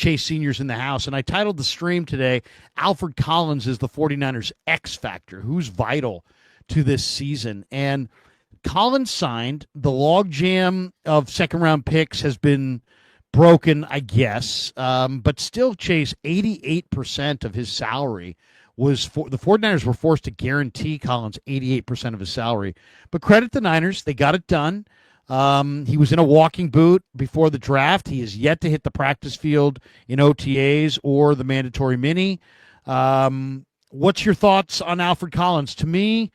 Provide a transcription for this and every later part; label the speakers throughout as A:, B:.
A: Chase Sr.'s in the house. And I titled the stream today, Alfred Collins is the 49ers X Factor. Who's vital to this season? And Collins signed. The logjam of second-round picks has been broken, I guess. But still, Chase, 88% of his salary was for the 49ers were forced to guarantee Collins 88% of his salary. But credit the Niners. They got it done. He was in a walking boot before the draft. He is yet to hit the practice field in OTAs or the mandatory mini. What's your thoughts on Alfred Collins? To me,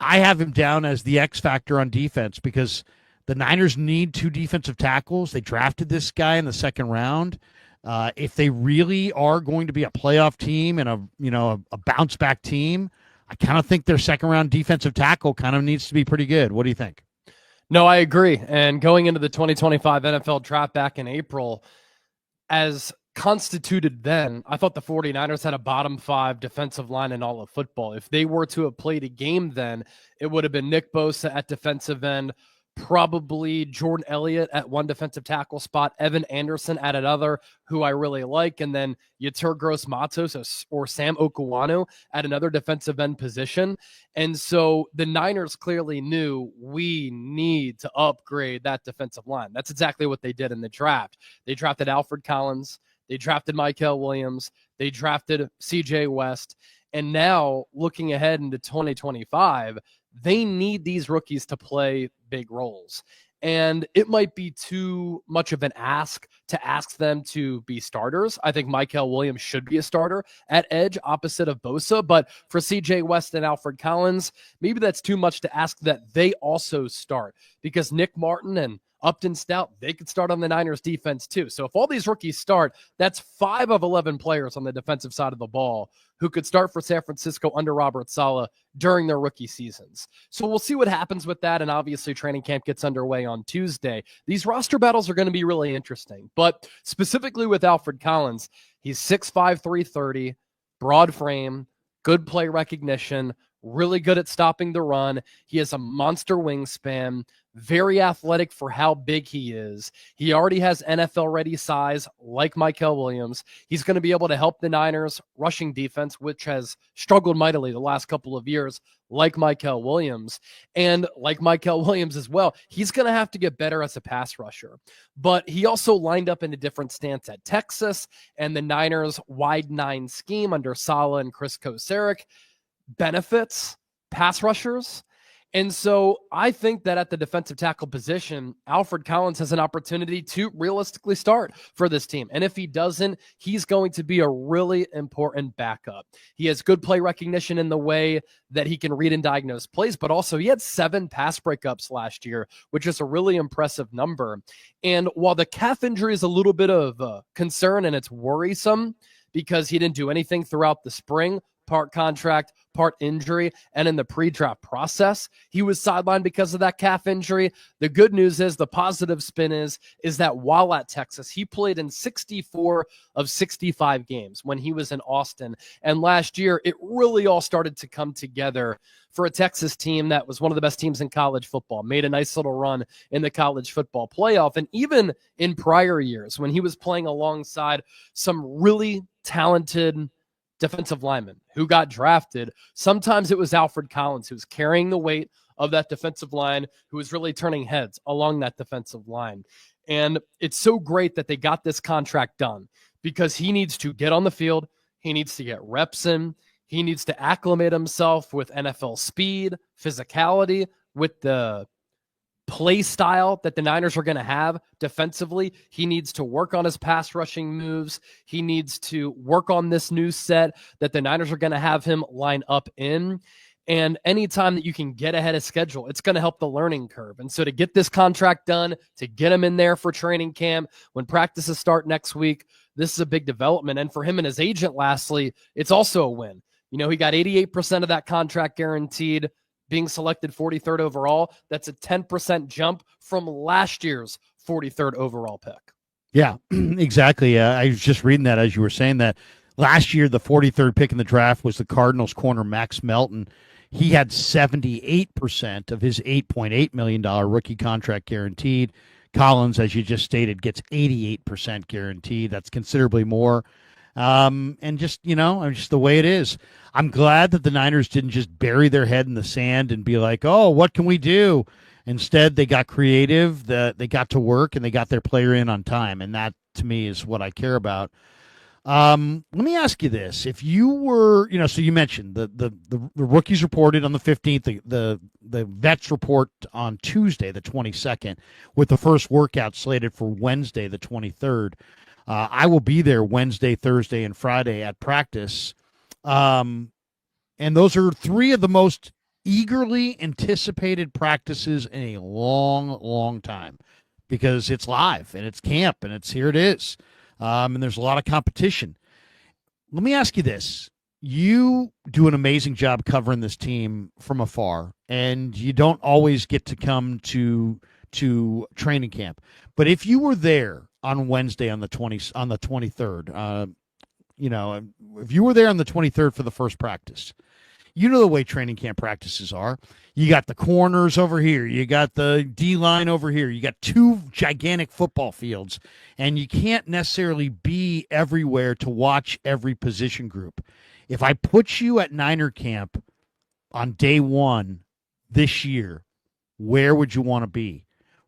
A: I have him down as the X factor on defense because the Niners need 2 defensive tackles. They drafted this guy in the second round. If they really are going to be a playoff team and a bounce back team, I kind of think their second round defensive tackle kind of needs to be pretty good. What do you think?
B: No, I agree. And going into the 2025 NFL draft back in April, as constituted then, I thought the 49ers had a bottom 5 defensive line in all of football. If they were to have played a game then, it would have been Nick Bosa at defensive end, probably Jordan Elliott at one defensive tackle spot, Evan Anderson at another, who I really like, and then Yetur Gross-Matos or Sam Okuwanu at another defensive end position. And so the Niners clearly knew we need to upgrade that defensive line. That's exactly what they did in the draft. They drafted Alfred Collins. They drafted Mykel Williams. They drafted C.J. West. And now, looking ahead into 2025, they need these rookies to play big roles. And it might be too much of an ask to ask them to be starters. I think Mykel Williams should be a starter at edge opposite of Bosa. But for C.J. West and Alfred Collins, maybe that's too much to ask that they also start, because Nick Martin and Upton Stout, they could start on the Niners defense too. So if all these rookies start, that's 5 of 11 players on the defensive side of the ball who could start for San Francisco under Robert Saleh during their rookie seasons. So we'll see what happens with that. And obviously training camp gets underway on Tuesday. These roster battles are going to be really interesting, but specifically with Alfred Collins, he's 6'5", 330, broad frame, good play recognition, really good at stopping the run. He has a monster wingspan, very athletic for how big he is. He already has NFL-ready size like Mykel Williams. He's going to be able to help the Niners' rushing defense, which has struggled mightily the last couple of years, like Mykel Williams. And like Mykel Williams as well, he's going to have to get better as a pass rusher. But he also lined up in a different stance at Texas, and the Niners' wide 9 scheme under Saleh and Chris Kocurek benefits pass rushers. And so I think that at the defensive tackle position, Alfred Collins has an opportunity to realistically start for this team. And if he doesn't, he's going to be a really important backup. He has good play recognition in the way that he can read and diagnose plays, but also he had 7 pass breakups last year, which is a really impressive number. And while the calf injury is a little bit of a concern and it's worrisome because he didn't do anything throughout the spring, part contract, part injury, and in the pre-draft process, he was sidelined because of that calf injury. The good news is, the positive spin is that while at Texas, he played in 64 of 65 games when he was in Austin. And last year, it really all started to come together for a Texas team that was one of the best teams in college football, made a nice little run in the college football playoff. And even in prior years, when he was playing alongside some really talented defensive lineman who got drafted, sometimes it was Alfred Collins who was carrying the weight of that defensive line, who was really turning heads along that defensive line. And it's so great that they got this contract done, because he needs to get on the field. He needs to get reps in. He needs to acclimate himself with NFL speed, physicality, with the play style that the Niners are going to have defensively. He needs to work on his pass rushing moves. He needs to work on this new set that the Niners are going to have him line up in. And anytime that you can get ahead of schedule, it's going to help the learning curve. And so to get this contract done, to get him in there for training camp, when practices start next week, this is a big development. And for him and his agent, lastly, it's also a win. You know, he got 88% of that contract guaranteed, being selected 43rd overall. That's a 10% jump from last year's 43rd overall pick.
A: Yeah, exactly. I was just reading that as you were saying that. Last year, the 43rd pick in the draft was the Cardinals corner Max Melton. He had 78% of his $8.8 million rookie contract guaranteed. Collins, as you just stated, gets 88% guaranteed. That's considerably more. And just, just the way it is. I'm glad that the Niners didn't just bury their head in the sand and be like, oh, what can we do? Instead, they got creative, they got to work, and they got their player in on time. And that, to me, is what I care about. Let me ask you this. If you were, so you mentioned the rookies reported on the 15th, the vets report on Tuesday, the 22nd, with the first workout slated for Wednesday, the 23rd. I will be there Wednesday, Thursday, and Friday at practice. And those are three of the most eagerly anticipated practices in a long, long time, because it's live and it's camp and here it is. And there's a lot of competition. Let me ask you this. You do an amazing job covering this team from afar, and you don't always get to come to training camp. But if you were there on Wednesday on the 23rd, if you were there on the 23rd for the first practice, you know the way training camp practices are. You got the corners over here. You got the D-line over here. You got two gigantic football fields, and you can't necessarily be everywhere to watch every position group. If I put you at Niner camp on day one this year, where would you want to be?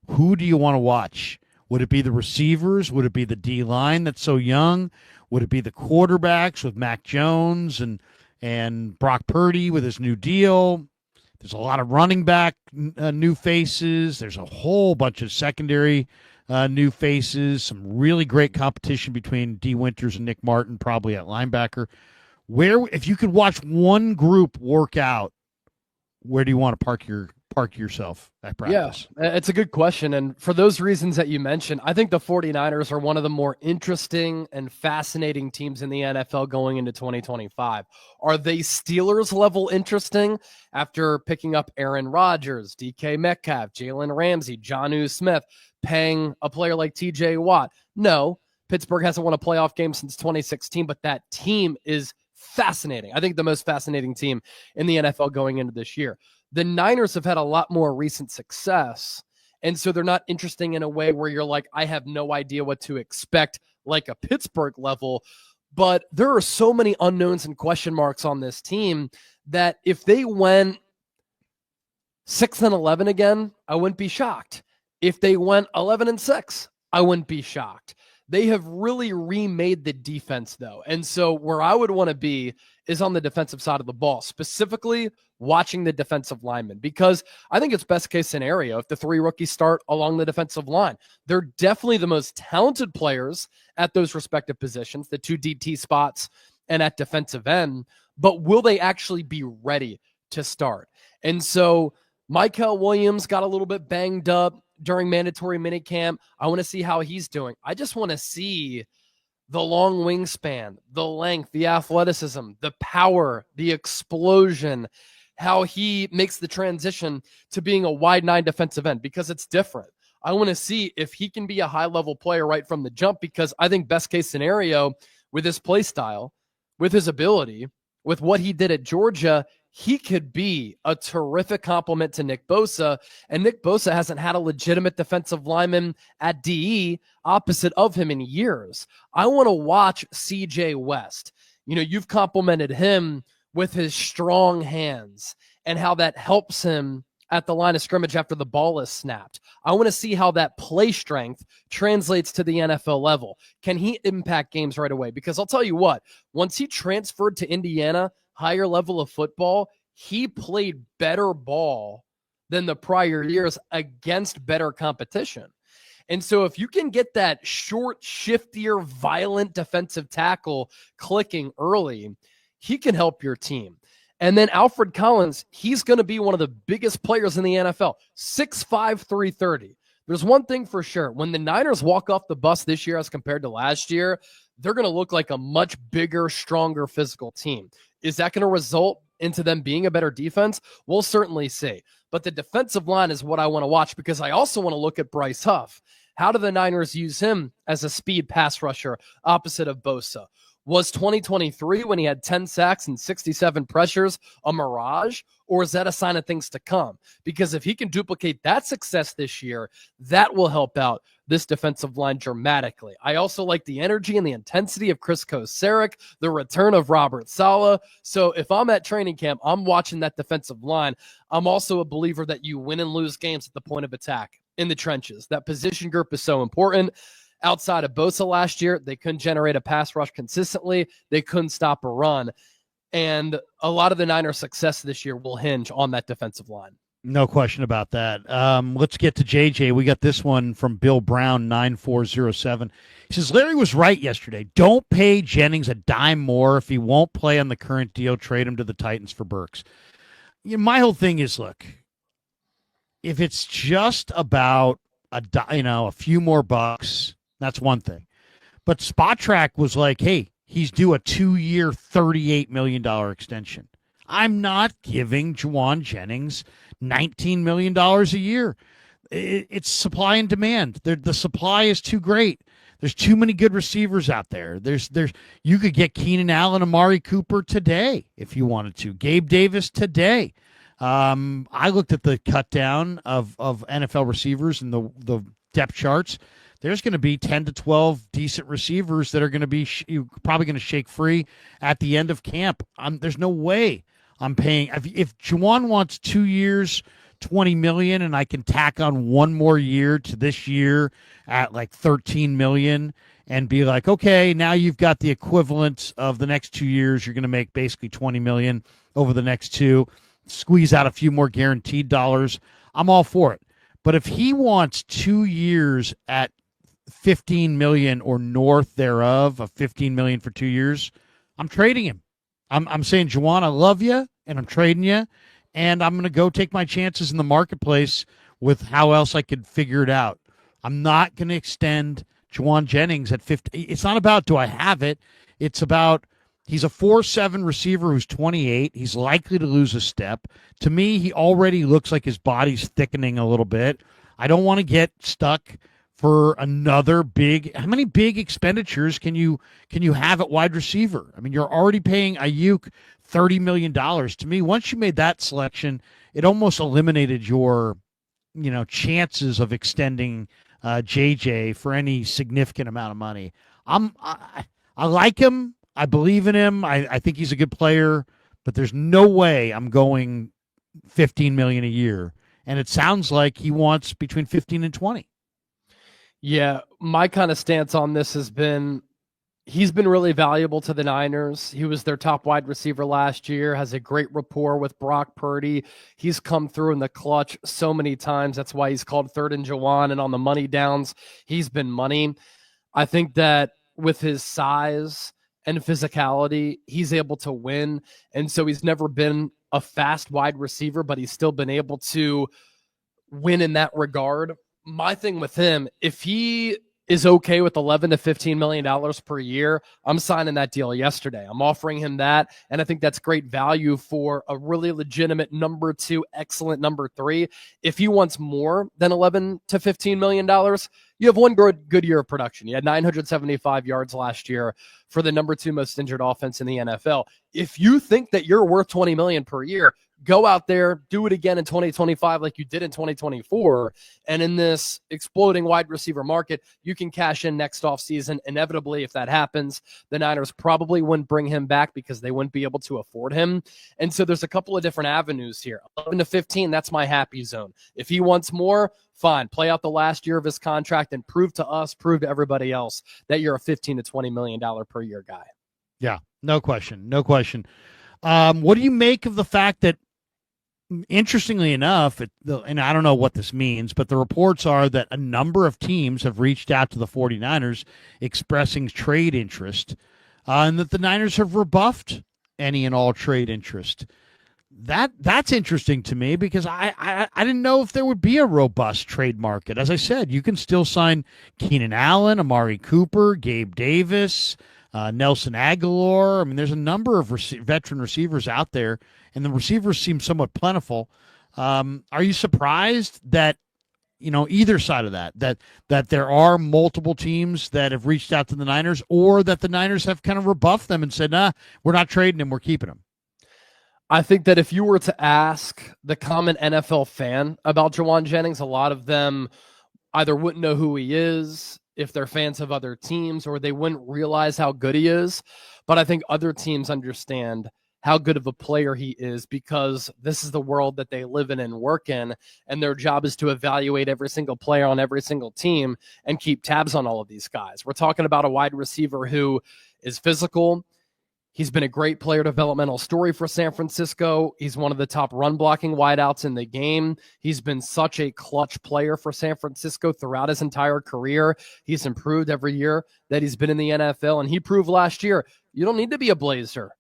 A: Who do you want to watch? Would it be the receivers? Would it be the D-line that's so young? Would it be the quarterbacks with Mac Jones and Brock Purdy with his new deal? There's a lot of running back new faces. There's a whole bunch of secondary new faces. Some really great competition between D. Winters and Nick Martin, probably at linebacker. If you could watch one group work out, where do you want to park yourself at practice?
B: Yeah, it's a good question. And for those reasons that you mentioned, I think the 49ers are one of the more interesting and fascinating teams in the NFL going into 2025. Are they Steelers level interesting after picking up Aaron Rodgers, DK Metcalf, Jalen Ramsey, Jonnu Smith, paying a player like TJ Watt? No, Pittsburgh hasn't won a playoff game since 2016, but that team is fascinating. I think the most fascinating team in the NFL going into this year. The Niners have had a lot more recent success, and so they're not interesting in a way where you're like, I have no idea what to expect, like a Pittsburgh level. But there are so many unknowns and question marks on this team that if they went 6-11 again, I wouldn't be shocked. If they went 11-6, I wouldn't be shocked. They have really remade the defense, though. And so where I would want to be is on the defensive side of the ball, specifically watching the defensive linemen, because I think it's best case scenario if the three rookies start along the defensive line. They're definitely the most talented players at those respective positions, the two DT spots and at defensive end, but will they actually be ready to start? And so Mykel Williams got a little bit banged up during mandatory minicamp. I want to see how he's doing. I just want to see the long wingspan, the length, the athleticism, the power, the explosion, how he makes the transition to being a wide nine defensive end, because it's different. I want to see if he can be a high-level player right from the jump, because I think best case scenario with his play style, with his ability, with what he did at Georgia, he could be a terrific complement to Nick Bosa, and Nick Bosa hasn't had a legitimate defensive lineman at DE opposite of him in years. I want to watch CJ West. You've complimented him with his strong hands and how that helps him at the line of scrimmage after the ball is snapped. I want to see how that play strength translates to the NFL level. Can he impact games right away? Because I'll tell you what, once he transferred to Indiana, higher level of football, he played better ball than the prior years against better competition. And so if you can get that short, shiftier, violent defensive tackle clicking early, he can help your team. And then Alfred Collins, he's going to be one of the biggest players in the NFL, 6'5", 330. There's one thing for sure. When the Niners walk off the bus this year as compared to last year, they're going to look like a much bigger, stronger physical team. Is that going to result into them being a better defense? We'll certainly see. But the defensive line is what I want to watch, because I also want to look at Bryce Huff. How do the Niners use him as a speed pass rusher opposite of Bosa? Was 2023, when he had 10 sacks and 67 pressures, a mirage, or is that a sign of things to come? Because if he can duplicate that success this year, that will help out this defensive line dramatically. I also like the energy and the intensity of Chris Kosaric, the return of Robert Saleh. So if I'm at training camp, I'm watching that defensive line. I'm also a believer that you win and lose games at the point of attack in the trenches. That position group is so important. Outside of Bosa last year, they couldn't generate a pass rush consistently. They couldn't stop a run. And a lot of the Niners' success this year will hinge on that defensive line.
A: No question about that. Let's get to JJ. We got this one from Bill Brown, 9407. He says, Larry was right yesterday. Don't pay Jennings a dime more. If he won't play on the current deal, trade him to the Titans for Burks. My whole thing is, look, if it's just about a few more bucks, that's one thing. But Spot Track was like, hey, he's due a 2-year, $38 million extension. I'm not giving Juwan Jennings $19 million a year. It's supply and demand. The supply is too great. There's too many good receivers out there. You could get Keenan Allen, Amari Cooper today if you wanted to. Gabe Davis today. I looked at the cut down of NFL receivers and the depth charts. There's going to be 10 to 12 decent receivers that are going to be probably going to shake free at the end of camp. There's no way I'm paying. If Juwan wants 2 years, $20 million, and I can tack on one more year to this year at like $13 million and be like, okay, now you've got the equivalent of the next 2 years. You're going to make basically $20 million over the next two. Squeeze out a few more guaranteed dollars. I'm all for it. But if he wants 2 years at $15 million or north thereof, of $15 million for 2 years, I'm trading him. I'm saying, Juwan, I love you, and I'm trading you, and I'm going to go take my chances in the marketplace with how else I could figure it out. I'm not going to extend Juwan Jennings at 50. It's not about do I have it. It's about he's a 4.7 receiver who's 28. He's likely to lose a step. To me, he already looks like his body's thickening a little bit. I don't want to get stuck for another big. How many big expenditures can you have at wide receiver? I mean, you're already paying Ayuk $30 million. To me, once you made that selection, it almost eliminated your chances of extending JJ for any significant amount of money. I like him. I believe in him. I think he's a good player, but there's no way I'm going $15 million a year. And it sounds like he wants between 15 and 20.
B: Yeah, my kind of stance on this has been he's been really valuable to the Niners. He was their top wide receiver last year, has a great rapport with Brock Purdy. He's come through in the clutch so many times. That's why he's called third and Juwan, and on the money downs, he's been money. I think that with his size and physicality, he's able to win. And so he's never been a fast wide receiver, but he's still been able to win in that regard. My thing with him, if he is okay with $11 to $15 million per year, I'm signing that deal yesterday. I'm offering him that, and I think that's great value for a really legitimate number two, excellent number three. If he wants more than $11 to $15 million, you have one good year of production. You had 975 yards last year for the number two most injured offense in the NFL. If you think that you're worth $20 million per year, go out there, do it again in 2025 like you did in 2024. And in this exploding wide receiver market, you can cash in next offseason. Inevitably, if that happens, the Niners probably wouldn't bring him back because they wouldn't be able to afford him. And so there's a couple of different avenues here. 11 to 15, that's my happy zone. If he wants more, fine. Play out the last year of his contract and prove to us, prove to everybody else that you're a $15 to $20 million per year guy.
A: Yeah, no question. No question. What do you make of the fact that, interestingly enough, and I don't know what this means, but the reports are that a number of teams have reached out to the 49ers expressing trade interest, and that the Niners have rebuffed any and all trade interest. That's interesting to me because I didn't know if there would be a robust trade market. As I said, you can still sign Keenan Allen, Amari Cooper, Gabe Davis, Nelson Aguilar. I mean, there's a number of veteran receivers out there, and the receivers seem somewhat plentiful. Are you surprised that either side of that there are multiple teams that have reached out to the Niners, or that the Niners have kind of rebuffed them and said, nah, we're not trading him, we're keeping him?
B: I think that if you were to ask the common NFL fan about Jauan Jennings, a lot of them either wouldn't know who he is if they're fans of other teams, or they wouldn't realize how good he is. But I think other teams understand how good of a player he is, because this is the world that they live in and work in, and their job is to evaluate every single player on every single team and keep tabs on all of these guys. We're talking about a wide receiver who is physical. He's been a great player developmental story for San Francisco. He's one of the top run blocking wideouts in the game. He's been such a clutch player for San Francisco throughout his entire career. He's improved every year that he's been in the NFL, and he proved last year you don't need to be a Blazer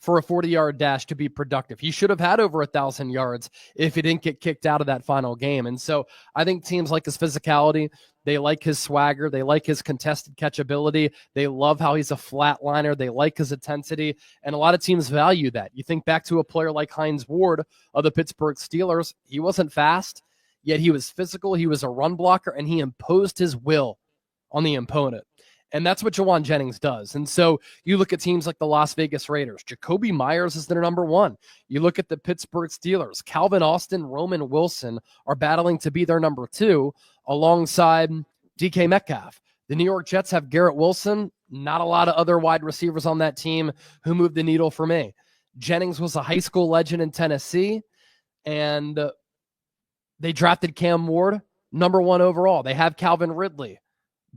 B: for a 40-yard dash to be productive. He should have had over 1,000 yards if he didn't get kicked out of that final game. And so I think teams like his physicality, they like his swagger, they like his contested catchability, they love how he's a flatliner, they like his intensity, and a lot of teams value that. You think back to a player like Hines Ward of the Pittsburgh Steelers. He wasn't fast, yet he was physical, he was a run blocker, and he imposed his will on the opponent. And that's what Jauan Jennings does. And so you look at teams like the Las Vegas Raiders. Jacoby Myers is their number one. You look at the Pittsburgh Steelers. Calvin Austin, Roman Wilson are battling to be their number two alongside DK Metcalf. The New York Jets have Garrett Wilson. Not a lot of other wide receivers on that team who moved the needle for me. Jennings was a high school legend in Tennessee, and they drafted Cam Ward number one overall. They have Calvin Ridley,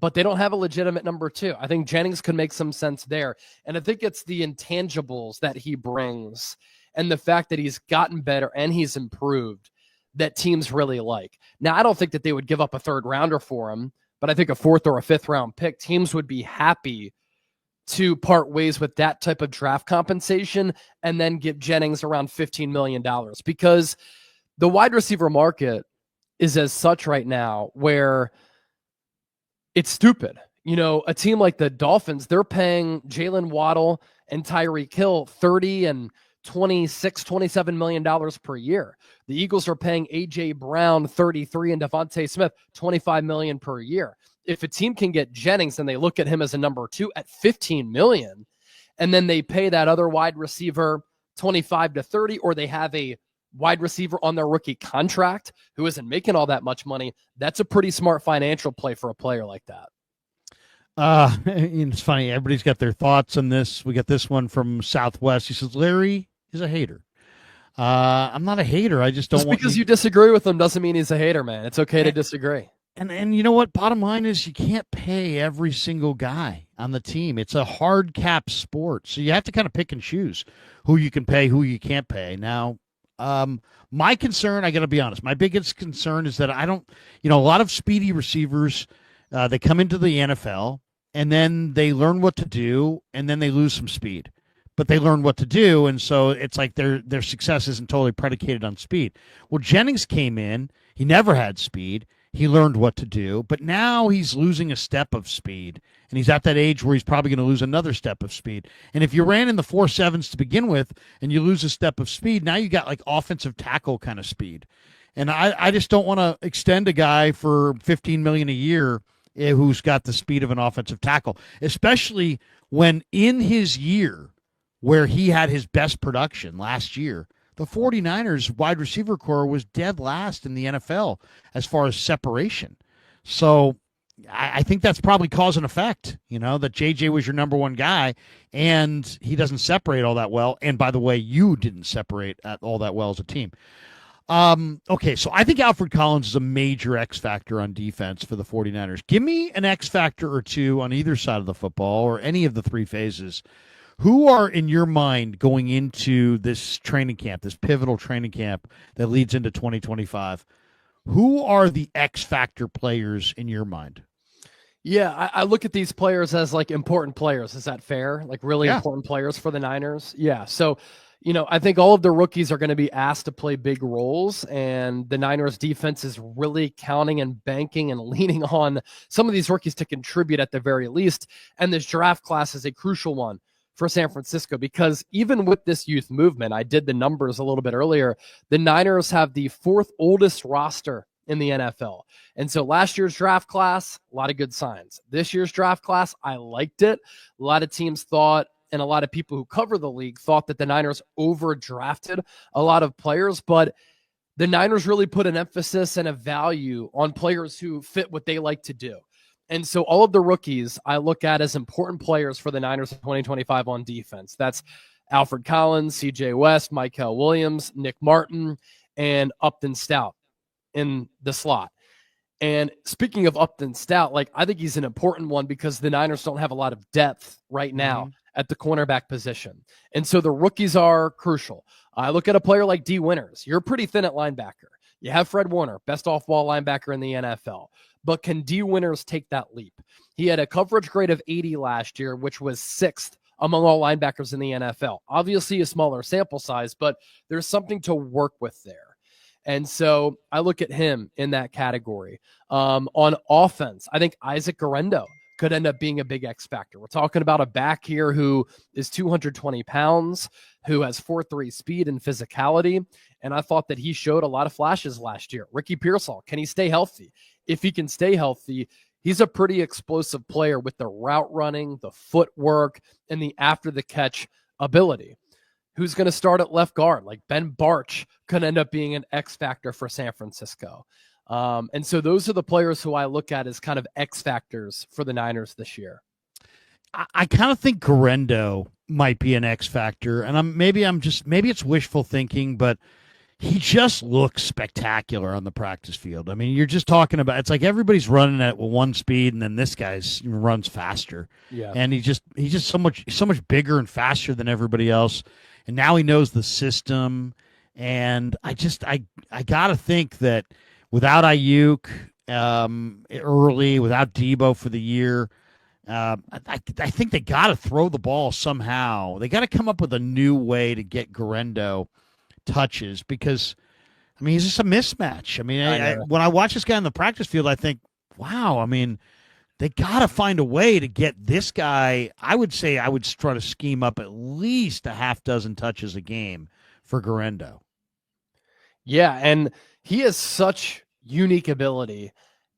B: but they don't have a legitimate number two. I think Jennings could make some sense there. And I think it's the intangibles that he brings and the fact that he's gotten better and he's improved that teams really like. Now, I don't think that they would give up a third rounder for him, but I think a fourth or a fifth round pick, teams would be happy to part ways with that type of draft compensation and then give Jennings around $15 million, because the wide receiver market is as such right now where it's stupid. A team like the Dolphins, they're paying Jalen Waddle and Tyreek Hill $30 and $27 million per year. The Eagles are paying A.J. Brown $33 and Devontae Smith $25 million per year. If a team can get Jennings and they look at him as a number two at $15 million, and then they pay that other wide receiver 25 to 30, or they have a wide receiver on their rookie contract who isn't making all that much money, that's a pretty smart financial play for a player like that.
A: It's funny. Everybody's got their thoughts on this. We got this one from Southwest. He says, Larry is a hater. I'm not a hater. I just don't want
B: because you disagree with him doesn't mean he's a hater, man. It's okay to disagree.
A: And you know what? Bottom line is you can't pay every single guy on the team. It's a hard cap sport. So you have to kind of pick and choose who you can pay, who you can't pay. Now, my concern, I got to be honest, my biggest concern is that I don't, a lot of speedy receivers, they come into the NFL and then they learn what to do and then they lose some speed, but they learn what to do. And so it's like their success isn't totally predicated on speed. Well, Jennings came in, he never had speed. He learned what to do, but now he's losing a step of speed, and he's at that age where he's probably going to lose another step of speed. And if you ran in the 4.7s to begin with and you lose a step of speed, now you got like offensive tackle kind of speed. And I just don't want to extend a guy for $15 million a year who's got the speed of an offensive tackle, especially when in his year where he had his best production last year, the 49ers wide receiver core was dead last in the NFL as far as separation. So I think that's probably cause and effect, that JJ was your number one guy and he doesn't separate all that well. And by the way, you didn't separate all that well as a team. Okay, so I think Alfred Collins is a major X factor on defense for the 49ers. Give me an X factor or two on either side of the football or any of the three phases. Who are, in your mind, going into this training camp, this pivotal training camp that leads into 2025? Who are the X factor players in your mind?
B: Yeah, I look at these players as like important players. Is that fair? Like really important players for the Niners? Yeah. So, I think all of the rookies are going to be asked to play big roles, and the Niners defense is really counting and banking and leaning on some of these rookies to contribute at the very least. And this draft class is a crucial one for San Francisco, because even with this youth movement, I did the numbers a little bit earlier, the Niners have the fourth oldest roster in the NFL. And so last year's draft class, a lot of good signs. This year's draft class, I liked it. A lot of teams thought, and a lot of people who cover the league thought that the Niners overdrafted a lot of players, but the Niners really put an emphasis and a value on players who fit what they like to do. And so all of the rookies I look at as important players for the Niners in 2025 on defense. That's Alfred Collins, CJ West, Mykel Williams, Nick Martin, and Upton Stout in the slot. And speaking of Upton Stout, like, I think he's an important one because the Niners don't have a lot of depth right now at the cornerback position. And so the rookies are crucial. I look at a player like D. Winters. You're pretty thin at linebacker. You have Fred Warner, best off-ball linebacker in the NFL. But can D. Winters take that leap? He had a coverage grade of 80 last year, which was 6th among all linebackers in the NFL. Obviously a smaller sample size, but there's something to work with there. And so I look at him in that category. On offense, I think Isaac Guerendo could end up being a big X factor. We're talking about a back here who is 220 pounds, who has 4.3 speed and physicality. And I thought that he showed a lot of flashes last year. Ricky Pearsall, can he stay healthy? If he can stay healthy, he's a pretty explosive player with the route running, the footwork, and the after the catch ability. Who's going to start at left guard? Like Ben Barch could end up being an X factor for San Francisco. And so those are the players who I look at as kind of X factors for the Niners this year.
A: I kind of think Guerendo might be an X factor, and maybe it's wishful thinking, but he just looks spectacular on the practice field. I mean, you're just talking about, it's like everybody's running at one speed, and then this guy runs faster.
B: Yeah,
A: and he's just so much bigger and faster than everybody else, and now he knows the system. And I gotta think that without Ayuk early, without Debo for the year, I think they got to throw the ball somehow. They got to come up with a new way to get Guerendo touches because, I mean, he's just a mismatch. I mean, when I watch this guy on the practice field, I think, wow, I mean, they got to find a way to get this guy. I would say I would try to scheme up at least a half dozen touches a game for Guerendo.
B: Yeah, and he has such unique ability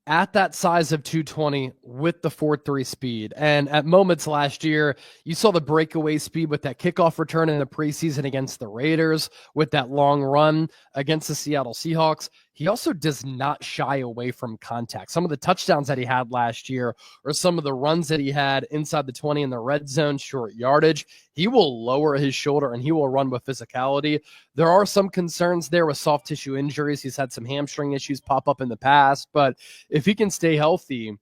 B: at that size of 220 with the 4.3 speed. And at moments last year, you saw the breakaway speed with that kickoff return in the preseason against the Raiders, with that long run against the Seattle Seahawks. He also does not shy away from contact. Some of the touchdowns that he had last year, or some of the runs that he had inside the 20 in the red zone, short yardage, he will lower his shoulder and he will run with physicality. There are some concerns there with soft tissue injuries. He's had some hamstring issues pop up in the past, but if he can stay healthy,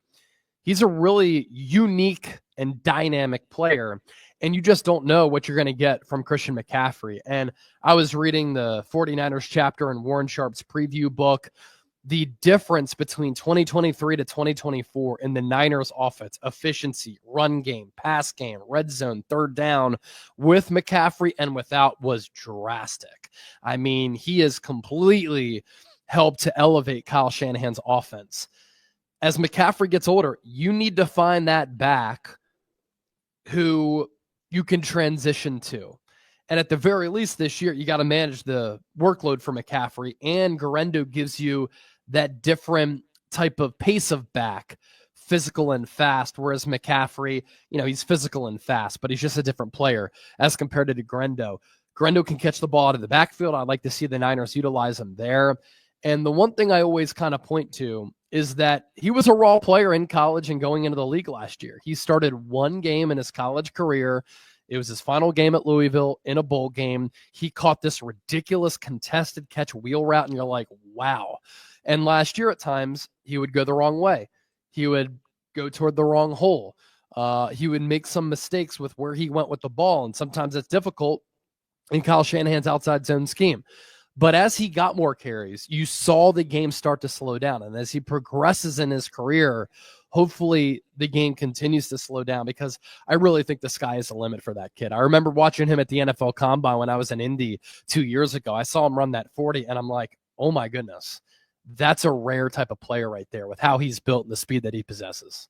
B: he's a really unique and dynamic player. And you just don't know what you're going to get from Christian McCaffrey. And I was reading the 49ers chapter in Warren Sharp's preview book. The difference between 2023 to 2024 in the Niners offense, efficiency, run game, pass game, red zone, third down, with McCaffrey and without, was drastic. I mean, he has completely helped to elevate Kyle Shanahan's offense. As McCaffrey gets older, you need to find that back who you can transition to. And at the very least this year, you got to manage the workload for McCaffrey, and Guerendo gives you that different type of pace of back, physical and fast, whereas McCaffrey, he's physical and fast, but he's just a different player as compared to Guerendo. Guerendo can catch the ball out of the backfield. I'd like to see the Niners utilize him there. And the one thing I always kind of point to is that he was a raw player in college and going into the league last year. He started one game in his college career. It was his final game at Louisville in a bowl game. He caught this ridiculous contested catch wheel route, and you're like, wow. And last year at times, he would go the wrong way. He would go toward the wrong hole. He would make some mistakes with where he went with the ball, and sometimes it's difficult in Kyle Shanahan's outside zone scheme. But as he got more carries, you saw the game start to slow down. And as he progresses in his career, hopefully the game continues to slow down, because I really think the sky is the limit for that kid. I remember watching him at the NFL Combine when I was in Indy 2 years ago. I saw him run that 40, and I'm like, oh my goodness, that's a rare type of player right there with how he's built and the speed that he possesses.